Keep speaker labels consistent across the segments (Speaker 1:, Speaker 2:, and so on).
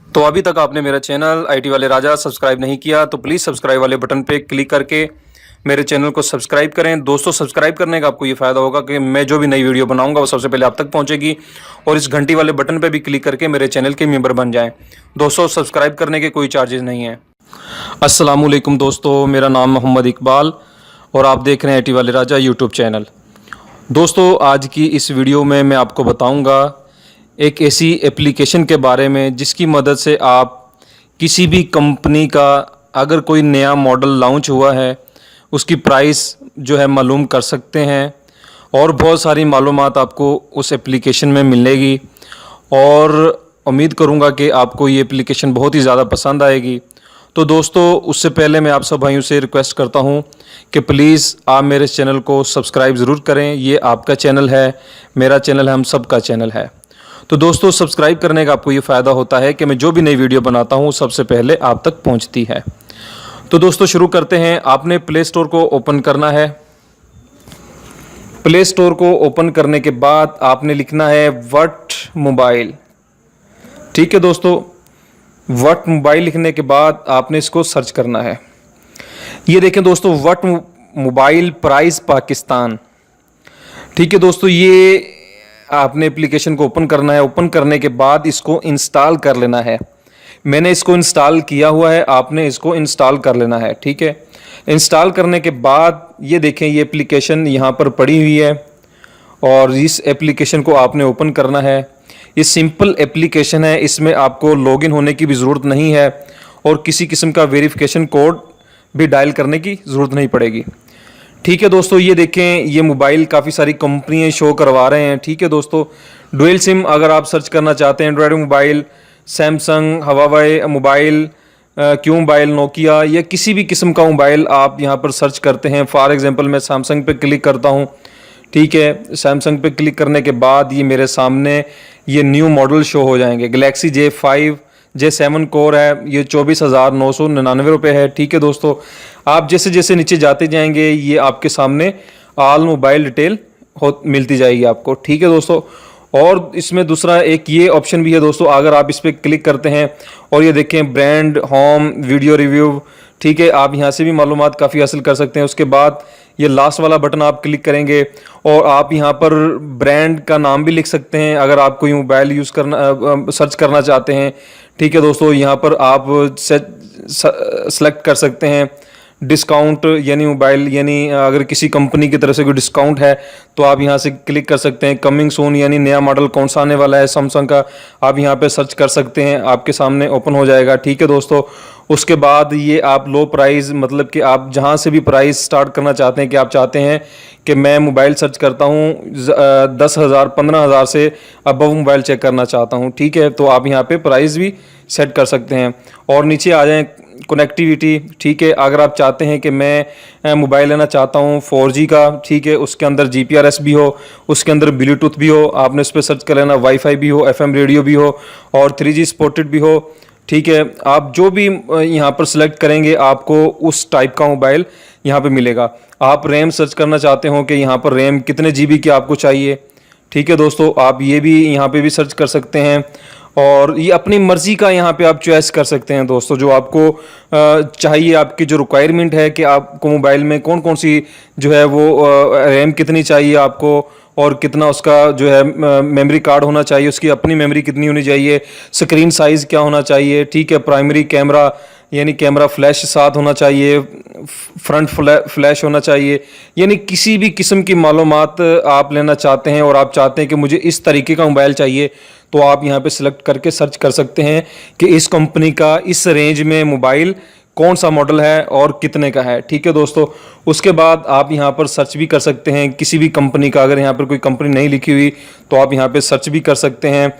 Speaker 1: तो अभी तक आपने मेरा चैनल आईटी वाले राजा सब्सक्राइब नहीं किया तो प्लीज़ सब्सक्राइब वाले बटन पे क्लिक करके मेरे चैनल को सब्सक्राइब करें। दोस्तों, सब्सक्राइब करने का आपको ये फ़ायदा होगा कि मैं जो भी नई वीडियो बनाऊंगा वो सबसे पहले आप तक पहुंचेगी, और इस घंटी वाले बटन पे भी क्लिक करके मेरे चैनल के मेंबर बन जाएं। दोस्तों, सब्सक्राइब करने के कोई चार्जेस नहीं हैं। अस्सलाम वालेकुम दोस्तों, मेरा नाम मोहम्मद इकबाल और आप देख रहे हैं आईटी वाले राजा यूट्यूब चैनल। दोस्तों, आज की इस वीडियो में मैं आपको बताऊंगा एक ऐसी एप्लीकेशन के बारे में जिसकी मदद से आप किसी भी कंपनी का अगर कोई नया मॉडल लॉन्च हुआ है उसकी प्राइस जो है मालूम कर सकते हैं, और बहुत सारी मालूमात आपको उस एप्लीकेशन में मिलेगी। और उम्मीद करूंगा कि आपको ये एप्लीकेशन बहुत ही ज़्यादा पसंद आएगी। तो दोस्तों, उससे पहले मैं आप सब भाइयों से रिक्वेस्ट करता हूं कि प्लीज़ आप मेरे चैनल को सब्सक्राइब ज़रूर करें। ये आपका चैनल है, मेरा चैनल है, हम सब का चैनल है। तो दोस्तों, सब्सक्राइब करने का आपको ये फ़ायदा होता है कि मैं जो भी नई वीडियो बनाता हूँ सबसे पहले आप तक पहुँचती है। तो दोस्तों, शुरू करते हैं। आपने प्ले स्टोर को ओपन करना है। प्ले स्टोर को ओपन करने के बाद आपने लिखना है वट मोबाइल। ठीक है दोस्तों, वट मोबाइल लिखने के बाद आपने इसको सर्च करना है। ये देखें दोस्तों, वट मोबाइल प्राइस पाकिस्तान। ठीक है दोस्तों, ये आपने एप्लीकेशन को ओपन करना है। ओपन करने के बाद इसको इंस्टॉल कर लेना है। मैंने इसको इंस्टॉल किया हुआ है, आपने इसको इंस्टॉल कर लेना है। ठीक है, इंस्टॉल करने के बाद ये देखें, ये एप्लीकेशन यहाँ पर पड़ी हुई है और इस एप्लीकेशन को आपने ओपन करना है। ये सिंपल एप्लीकेशन है, इसमें आपको लॉगिन होने की भी ज़रूरत नहीं है और किसी किस्म का वेरिफिकेशन कोड भी डायल करने की ज़रूरत नहीं पड़ेगी। ठीक है दोस्तों, ये देखें, ये मोबाइल काफ़ी सारी कंपनियां शो करवा रहे हैं। ठीक है दोस्तों, डुअल सिम अगर आप सर्च करना चाहते हैं, Android mobile, Samsung, Huawei mobile, Q mobile, Nokia या किसी भी किस्म का मोबाइल आप यहाँ पर सर्च करते हैं। फॉर एग्जांपल मैं सैमसंग पे क्लिक करता हूँ। ठीक है, सैमसंग पे क्लिक करने के बाद ये मेरे सामने ये न्यू मॉडल शो हो जाएंगे। गलेक्सी J5 J7 कोर है, ये 24,999 रुपये है। ठीक है दोस्तों, आप जैसे जैसे नीचे जाते जाएंगे ये आपके सामने ऑल मोबाइल डिटेल मिलती जाएगी आपको। ठीक है दोस्तों, और इसमें दूसरा एक ये ऑप्शन भी है दोस्तों, अगर आप इस पर क्लिक करते हैं और ये देखें ब्रांड, होम, वीडियो रिव्यू। ठीक है, आप यहाँ से भी मालूमात काफ़ी हासिल कर सकते हैं। उसके बाद ये लास्ट वाला बटन आप क्लिक करेंगे और आप यहाँ पर ब्रांड का नाम भी लिख सकते हैं अगर आप कोई मोबाइल यूज़ करना सर्च करना चाहते हैं। ठीक है दोस्तों, यहाँ पर आप सेलेक्ट कर सकते हैं डिस्काउंट, यानी मोबाइल, यानी अगर किसी कंपनी की तरफ से कोई डिस्काउंट है तो आप यहाँ से क्लिक कर सकते हैं। कमिंग सून, यानी नया मॉडल कौन सा आने वाला है सैमसंग का, आप यहाँ पे सर्च कर सकते हैं, आपके सामने ओपन हो जाएगा। ठीक है दोस्तों, उसके बाद ये आप लो प्राइस, मतलब कि आप जहाँ से भी प्राइस स्टार्ट करना चाहते हैं कि आप चाहते हैं कि मैं मोबाइल सर्च करता हूँ 10,000 15,000 से अबव मोबाइल चेक करना चाहता हूँ। ठीक है, तो आप यहाँ पे प्राइस भी सेट कर सकते हैं। और नीचे आ जाएं कनेक्टिविटी। ठीक है, अगर आप चाहते हैं कि मैं मोबाइल लेना चाहता हूँ 4G का, ठीक है, उसके अंदर GPRS भी हो, उसके अंदर ब्लूटूथ भी हो, आपने उस पर सर्च कर लेना, वाईफाई भी हो, FM रेडियो भी हो और 3G सपोर्टेड भी हो। ठीक है, आप जो भी यहाँ पर सिलेक्ट करेंगे आपको उस टाइप का मोबाइल यहाँ पे मिलेगा। आप रैम सर्च करना चाहते हो कि यहाँ पर रैम कितने GB की आपको चाहिए। ठीक है दोस्तों, आप ये भी यहाँ पे भी सर्च कर सकते हैं और ये अपनी मर्ज़ी का यहाँ पे आप चॉइस कर सकते हैं दोस्तों, जो आपको चाहिए, आपकी जो रिक्वायरमेंट है कि आपको मोबाइल में कौन कौन सी जो है वो रैम कितनी चाहिए आपको और कितना उसका जो है मेमोरी कार्ड होना चाहिए, उसकी अपनी मेमोरी कितनी होनी चाहिए, स्क्रीन साइज़ क्या होना चाहिए। ठीक है, प्राइमरी कैमरा यानी कैमरा फ्लैश साथ होना चाहिए, फ्रंट फ्लैश होना चाहिए, यानी किसी भी किस्म की मालूमात आप लेना चाहते हैं और आप चाहते हैं कि मुझे इस तरीके का मोबाइल चाहिए, तो आप यहाँ पे सिलेक्ट करके सर्च कर सकते हैं कि इस कंपनी का इस रेंज में मोबाइल कौन सा मॉडल है और कितने का है। ठीक है दोस्तों, उसके बाद आप यहाँ पर सर्च भी कर सकते हैं किसी भी कंपनी का। अगर यहाँ पर कोई कंपनी नहीं लिखी हुई तो आप यहाँ पे सर्च भी कर सकते हैं।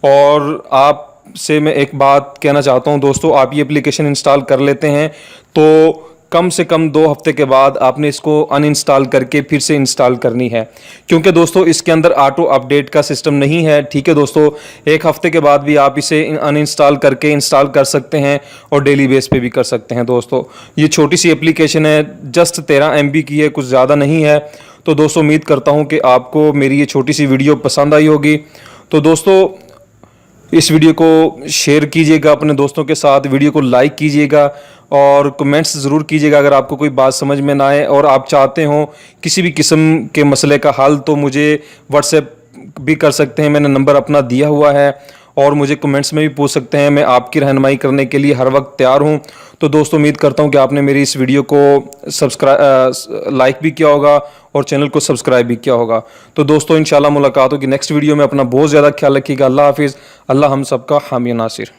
Speaker 1: और आप से मैं एक बात कहना चाहता हूँ दोस्तों, आप ये एप्लीकेशन इंस्टॉल कर लेते हैं तो कम से कम 2 हफ्ते के बाद आपने इसको अनइंस्टॉल करके फिर से इंस्टॉल करनी है, क्योंकि दोस्तों इसके अंदर ऑटो अपडेट का सिस्टम नहीं है। ठीक है दोस्तों, 1 हफ्ते के बाद भी आप इसे अनइंस्टॉल करके इंस्टॉल कर सकते हैं और डेली बेस पे भी कर सकते हैं। दोस्तों, ये छोटी सी एप्लीकेशन है, जस्ट 13 MB की है, कुछ ज़्यादा नहीं है। तो दोस्तों, उम्मीद करता हूँ कि आपको मेरी ये छोटी सी वीडियो पसंद आई होगी। तो दोस्तों, इस वीडियो को शेयर कीजिएगा अपने दोस्तों के साथ, वीडियो को लाइक कीजिएगा और कमेंट्स ज़रूर कीजिएगा अगर आपको कोई बात समझ में ना आए और आप चाहते हो किसी भी किस्म के मसले का हल, तो मुझे व्हाट्सएप भी कर सकते हैं। मैंने नंबर अपना दिया हुआ है और मुझे कमेंट्स में भी पूछ सकते हैं। मैं आपकी रहनुमाई करने के लिए हर वक्त तैयार हूं। तो दोस्तों, उम्मीद करता हूं कि आपने मेरी इस वीडियो को लाइक भी किया होगा और चैनल को सब्सक्राइब भी किया होगा। तो दोस्तों, इंशाल्लाह मुलाकात होगी नेक्स्ट वीडियो में। अपना बहुत ज़्यादा ख्याल रखिएगा। अल्लाह हाफिज़। अल्लाह हम सबका हामी नासिर।